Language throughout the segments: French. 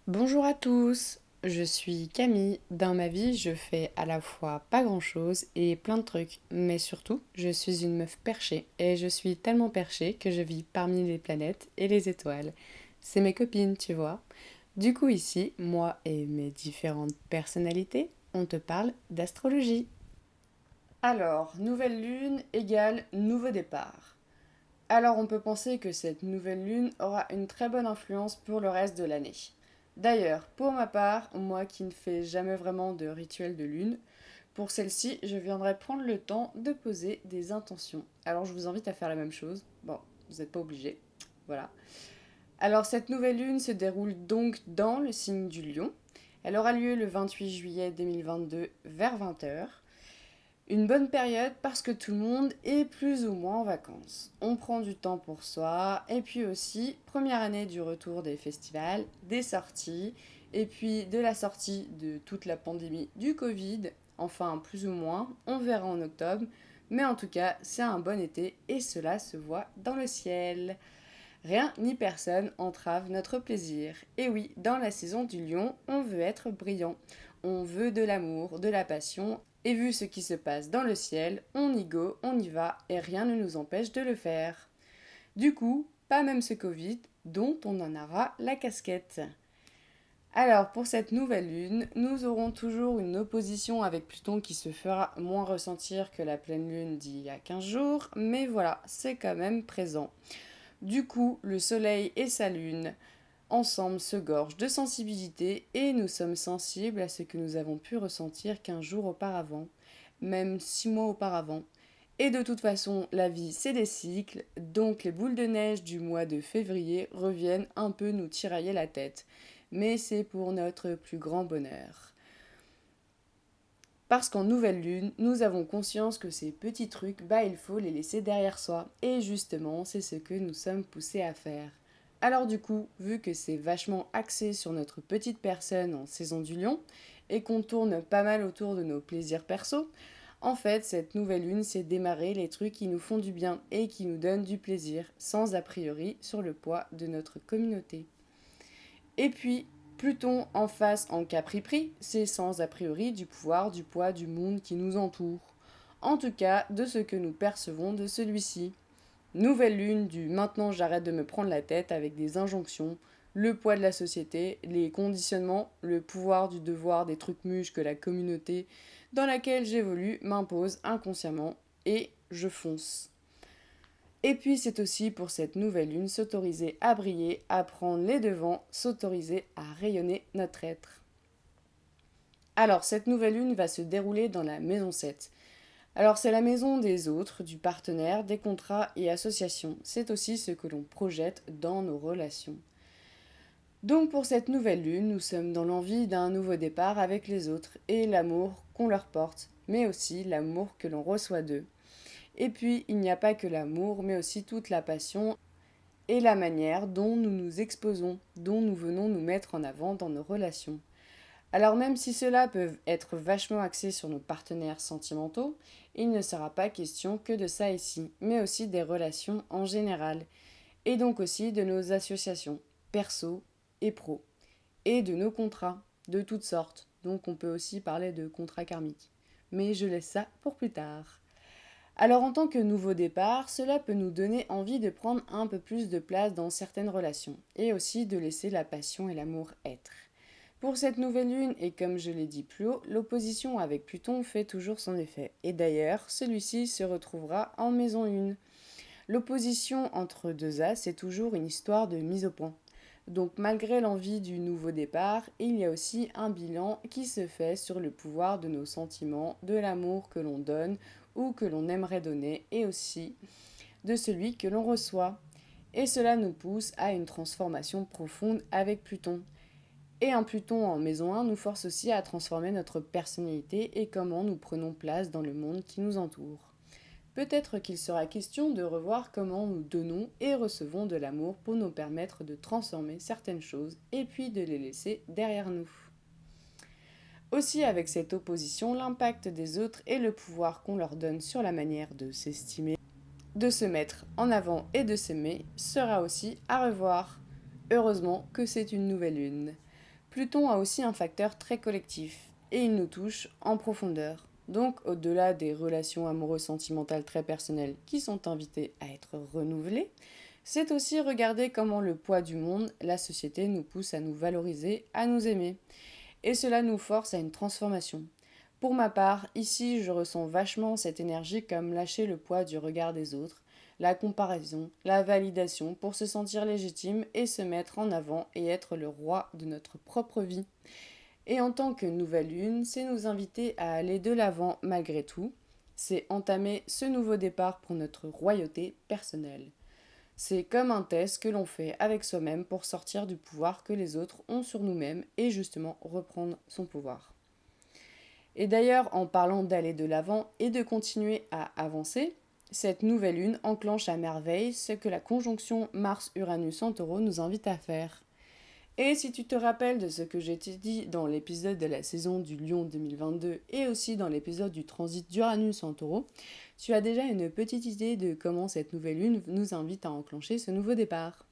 Bonjour à tous, je suis Camille. Dans ma vie, je fais à la fois pas grand-chose et plein de trucs, mais surtout, je suis une meuf perchée et je suis tellement perchée que je vis parmi les planètes et les étoiles. C'est mes copines, tu vois. Du coup ici, moi et mes différentes personnalités, on te parle d'astrologie. Alors, nouvelle lune égale nouveau départ. Alors on peut penser que cette nouvelle lune aura une très bonne influence pour le reste de l'année. D'ailleurs, pour ma part, moi qui ne fais jamais vraiment de rituel de lune, pour celle-ci, je viendrai prendre le temps de poser des intentions. Alors je vous invite à faire la même chose. Bon, vous n'êtes pas obligés. Voilà. Alors cette nouvelle lune se déroule donc dans le signe du lion. Elle aura lieu le 28 juillet 2022 vers 20 heures. Une bonne période parce que tout le monde est plus ou moins en vacances. On prend du temps pour soi et puis aussi première année du retour des festivals, des sorties et puis de la sortie de toute la pandémie du Covid. Enfin plus ou moins, on verra en octobre. Mais en tout cas, c'est un bon été et cela se voit dans le ciel. Rien ni personne entrave notre plaisir. Et oui, dans la saison du lion, on veut être brillant. On veut de l'amour, de la passion. Et vu ce qui se passe dans le ciel, on y go, on y va, et rien ne nous empêche de le faire. Du coup, pas même ce Covid, dont on en aura la casquette. Alors, pour cette nouvelle lune, nous aurons toujours une opposition avec Pluton qui se fera moins ressentir que la pleine lune d'il y a 15 jours, mais voilà, c'est quand même présent. Du coup, le Soleil et sa Lune ensemble se gorgent de sensibilité et nous sommes sensibles à ce que nous avons pu ressentir 15 jours auparavant, même 6 mois auparavant. Et de toute façon, la vie, c'est des cycles, donc les boules de neige du mois de février reviennent un peu nous tirailler la tête. Mais c'est pour notre plus grand bonheur. Parce qu'en nouvelle lune, nous avons conscience que ces petits trucs, il faut les laisser derrière soi. Et justement, c'est ce que nous sommes poussés à faire. Alors du coup, vu que c'est vachement axé sur notre petite personne en saison du lion, et qu'on tourne pas mal autour de nos plaisirs perso, en fait, cette nouvelle lune, c'est démarrer les trucs qui nous font du bien et qui nous donnent du plaisir, sans a priori sur le poids de notre communauté. Et puis, Pluton en face en Capri, c'est sans a priori du pouvoir, du poids du monde qui nous entoure. En tout cas, de ce que nous percevons de celui-ci. Nouvelle lune du maintenant j'arrête de me prendre la tête avec des injonctions, le poids de la société, les conditionnements, le pouvoir du devoir des trucs muches que la communauté dans laquelle j'évolue m'impose inconsciemment et je fonce. Et puis c'est aussi pour cette nouvelle lune s'autoriser à briller, à prendre les devants, s'autoriser à rayonner notre être. Alors cette nouvelle lune va se dérouler dans la maison 7. Alors c'est la maison des autres, du partenaire, des contrats et associations. C'est aussi ce que l'on projette dans nos relations. Donc pour cette nouvelle lune, nous sommes dans l'envie d'un nouveau départ avec les autres et l'amour qu'on leur porte, mais aussi l'amour que l'on reçoit d'eux. Et puis il n'y a pas que l'amour, mais aussi toute la passion et la manière dont nous nous exposons, dont nous venons nous mettre en avant dans nos relations. Alors même si cela peut être vachement axé sur nos partenaires sentimentaux, il ne sera pas question que de ça ici, mais aussi des relations en général, et donc aussi de nos associations, perso et pro, et de nos contrats, de toutes sortes, donc on peut aussi parler de contrats karmiques. Mais je laisse ça pour plus tard. Alors en tant que nouveau départ, cela peut nous donner envie de prendre un peu plus de place dans certaines relations, et aussi de laisser la passion et l'amour être. Pour cette nouvelle lune, et comme je l'ai dit plus haut, l'opposition avec Pluton fait toujours son effet. Et d'ailleurs, celui-ci se retrouvera en maison 1. L'opposition entre deux as, c'est toujours une histoire de mise au point. Donc malgré l'envie du nouveau départ, il y a aussi un bilan qui se fait sur le pouvoir de nos sentiments, de l'amour que l'on donne ou que l'on aimerait donner, et aussi de celui que l'on reçoit. Et cela nous pousse à une transformation profonde avec Pluton. Et un Pluton en maison 1 nous force aussi à transformer notre personnalité et comment nous prenons place dans le monde qui nous entoure. Peut-être qu'il sera question de revoir comment nous donnons et recevons de l'amour pour nous permettre de transformer certaines choses et puis de les laisser derrière nous. Aussi avec cette opposition, l'impact des autres et le pouvoir qu'on leur donne sur la manière de s'estimer, de se mettre en avant et de s'aimer sera aussi à revoir. Heureusement que c'est une nouvelle lune. Pluton a aussi un facteur très collectif, et il nous touche en profondeur. Donc, au-delà des relations amoureuses sentimentales très personnelles qui sont invitées à être renouvelées, c'est aussi regarder comment le poids du monde, la société nous pousse à nous valoriser, à nous aimer. Et cela nous force à une transformation. Pour ma part, ici, je ressens vachement cette énergie comme lâcher le poids du regard des autres, la comparaison, la validation pour se sentir légitime et se mettre en avant et être le roi de notre propre vie. Et en tant que nouvelle lune, c'est nous inviter à aller de l'avant malgré tout, c'est entamer ce nouveau départ pour notre royauté personnelle. C'est comme un test que l'on fait avec soi-même pour sortir du pouvoir que les autres ont sur nous-mêmes et justement reprendre son pouvoir. Et d'ailleurs, en parlant d'aller de l'avant et de continuer à avancer, cette nouvelle lune enclenche à merveille ce que la conjonction Mars-Uranus en taureau nous invite à faire. Et si tu te rappelles de ce que j'ai dit dans l'épisode de la saison du Lion 2022 et aussi dans l'épisode du transit d'Uranus en taureau, tu as déjà une petite idée de comment cette nouvelle lune nous invite à enclencher ce nouveau départ.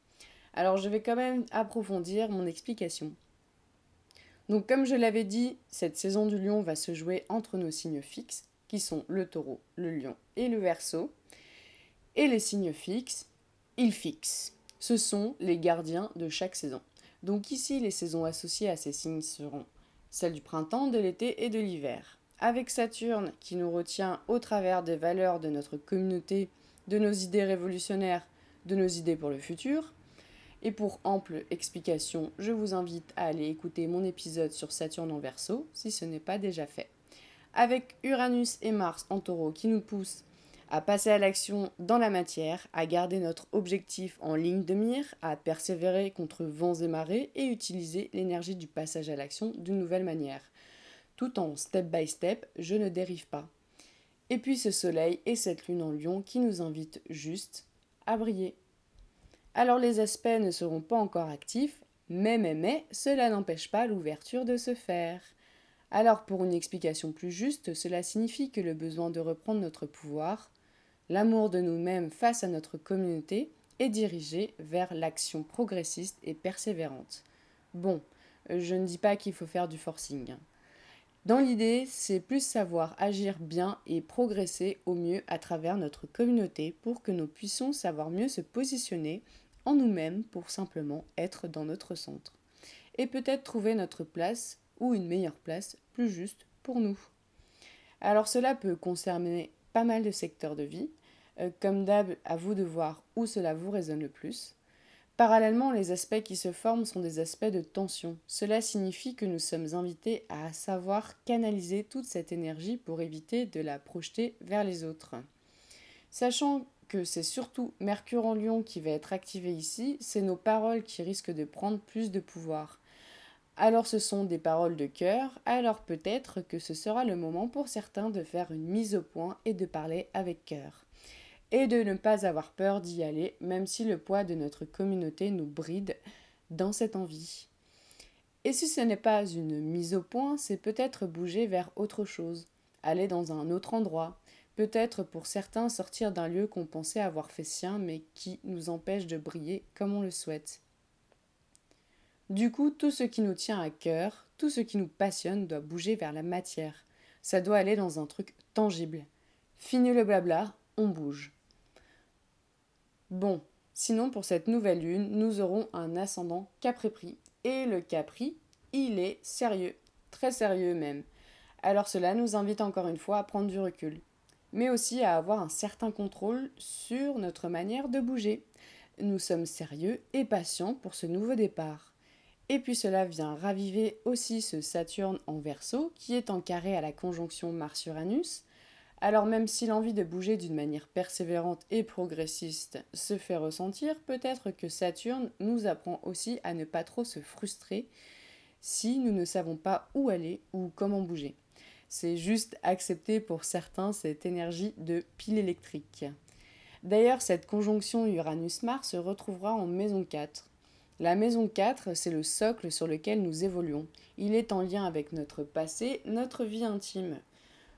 Alors je vais quand même approfondir mon explication. Donc comme je l'avais dit, cette saison du Lion va se jouer entre nos signes fixes, qui sont le taureau, le lion et le verseau. Et les signes fixes, ils fixent. Ce sont les gardiens de chaque saison. Donc ici, les saisons associées à ces signes seront celles du printemps, de l'été et de l'hiver. Avec Saturne qui nous retient au travers des valeurs de notre communauté, de nos idées révolutionnaires, de nos idées pour le futur. Et pour ample explication, je vous invite à aller écouter mon épisode sur Saturne en Verseau si ce n'est pas déjà fait. Avec Uranus et Mars en taureau qui nous poussent à passer à l'action dans la matière, à garder notre objectif en ligne de mire, à persévérer contre vents et marées et utiliser l'énergie du passage à l'action d'une nouvelle manière. Tout en step by step, je ne dérive pas. Et puis ce soleil et cette lune en lion qui nous invitent juste à briller. Alors les aspects ne seront pas encore actifs, mais, cela n'empêche pas l'ouverture de se faire. Alors pour une explication plus juste, cela signifie que le besoin de reprendre notre pouvoir, l'amour de nous-mêmes face à notre communauté, est dirigé vers l'action progressiste et persévérante. Bon, je ne dis pas qu'il faut faire du forcing. Dans l'idée, c'est plus savoir agir bien et progresser au mieux à travers notre communauté pour que nous puissions savoir mieux se positionner en nous-mêmes pour simplement être dans notre centre. Et peut-être trouver notre place ou une meilleure place plus juste pour nous. Alors cela peut concerner pas mal de secteurs de vie. Comme d'hab, à vous de voir où cela vous résonne le plus. Parallèlement, les aspects qui se forment sont des aspects de tension. Cela signifie que nous sommes invités à savoir canaliser toute cette énergie pour éviter de la projeter vers les autres. Sachant que c'est surtout Mercure en Lion qui va être activé ici, c'est nos paroles qui risquent de prendre plus de pouvoir. Alors ce sont des paroles de cœur, alors peut-être que ce sera le moment pour certains de faire une mise au point et de parler avec cœur. Et de ne pas avoir peur d'y aller, même si le poids de notre communauté nous bride dans cette envie. Et si ce n'est pas une mise au point, c'est peut-être bouger vers autre chose, aller dans un autre endroit, peut-être pour certains sortir d'un lieu qu'on pensait avoir fait sien, mais qui nous empêche de briller comme on le souhaite. Du coup, tout ce qui nous tient à cœur, tout ce qui nous passionne doit bouger vers la matière. Ça doit aller dans un truc tangible. Fini le blabla, on bouge. Bon, sinon pour cette nouvelle lune, nous aurons un ascendant Capri. Et le Capri, il est sérieux, très sérieux même. Alors cela nous invite encore une fois à prendre du recul, mais aussi à avoir un certain contrôle sur notre manière de bouger. Nous sommes sérieux et patients pour ce nouveau départ. Et puis cela vient raviver aussi ce Saturne en Verseau qui est en carré à la conjonction Mars-Uranus. Alors même si l'envie de bouger d'une manière persévérante et progressiste se fait ressentir, peut-être que Saturne nous apprend aussi à ne pas trop se frustrer si nous ne savons pas où aller ou comment bouger. C'est juste accepter pour certains cette énergie de pile électrique. D'ailleurs, cette conjonction Uranus-Mars se retrouvera en maison 4. La maison 4, c'est le socle sur lequel nous évoluons. Il est en lien avec notre passé, notre vie intime.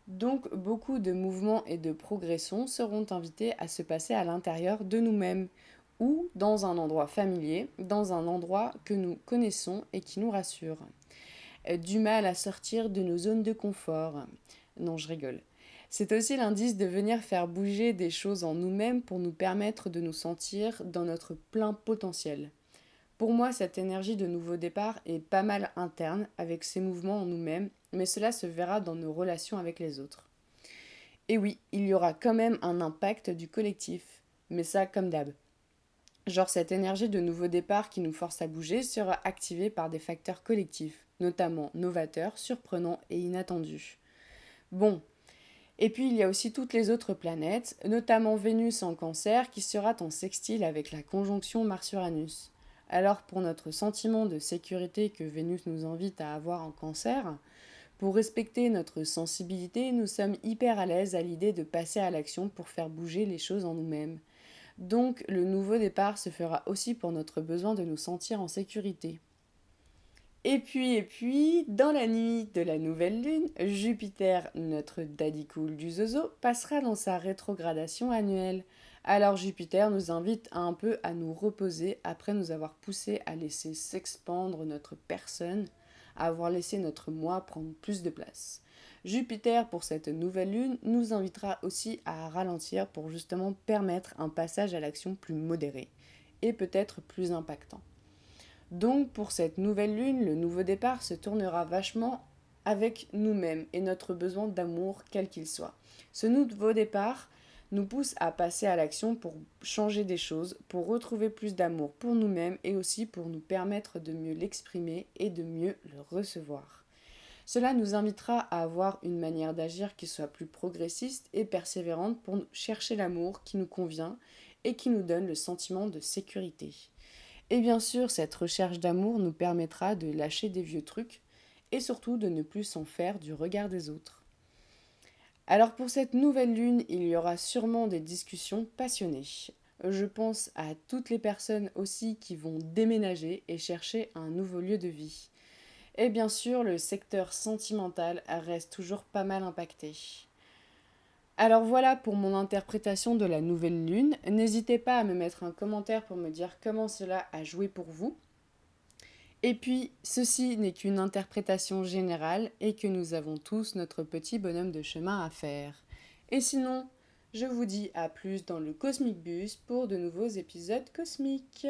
Donc beaucoup de mouvements et de progressions seront invités à se passer à l'intérieur de nous-mêmes, ou dans un endroit familier, dans un endroit que nous connaissons et qui nous rassure. Du mal à sortir de nos zones de confort. Non, je rigole. C'est aussi l'indice de venir faire bouger des choses en nous-mêmes pour nous permettre de nous sentir dans notre plein potentiel. Pour moi, cette énergie de nouveau départ est pas mal interne avec ces mouvements en nous-mêmes, mais cela se verra dans nos relations avec les autres. Et oui, il y aura quand même un impact du collectif, mais ça comme d'hab. Genre cette énergie de nouveau départ qui nous force à bouger sera activée par des facteurs collectifs, notamment novateurs, surprenants et inattendus. Bon, et puis il y a aussi toutes les autres planètes, notamment Vénus en Cancer qui sera en sextile avec la conjonction Mars-Uranus. Alors pour notre sentiment de sécurité que Vénus nous invite à avoir en Cancer, pour respecter notre sensibilité, nous sommes hyper à l'aise à l'idée de passer à l'action pour faire bouger les choses en nous-mêmes. Donc le nouveau départ se fera aussi pour notre besoin de nous sentir en sécurité. Et puis, dans la nuit de la nouvelle lune, Jupiter, notre daddy cool du zozo, passera dans sa rétrogradation annuelle. Alors Jupiter nous invite un peu à nous reposer après nous avoir poussé à laisser s'expandre notre personne, à avoir laissé notre moi prendre plus de place. Jupiter, pour cette nouvelle lune, nous invitera aussi à ralentir pour justement permettre un passage à l'action plus modéré et peut-être plus impactant. Donc pour cette nouvelle lune, le nouveau départ se tournera vachement avec nous-mêmes et notre besoin d'amour quel qu'il soit. Ce nouveau départ nous pousse à passer à l'action pour changer des choses, pour retrouver plus d'amour pour nous-mêmes et aussi pour nous permettre de mieux l'exprimer et de mieux le recevoir. Cela nous invitera à avoir une manière d'agir qui soit plus progressiste et persévérante pour chercher l'amour qui nous convient et qui nous donne le sentiment de sécurité. Et bien sûr, cette recherche d'amour nous permettra de lâcher des vieux trucs et surtout de ne plus s'en faire du regard des autres. Alors pour cette nouvelle lune, il y aura sûrement des discussions passionnées. Je pense à toutes les personnes aussi qui vont déménager et chercher un nouveau lieu de vie. Et bien sûr, le secteur sentimental reste toujours pas mal impacté. Alors voilà pour mon interprétation de la nouvelle lune. N'hésitez pas à me mettre un commentaire pour me dire comment cela a joué pour vous. Et puis, ceci n'est qu'une interprétation générale et que nous avons tous notre petit bonhomme de chemin à faire. Et sinon, je vous dis à plus dans le Cosmic Bus pour de nouveaux épisodes cosmiques.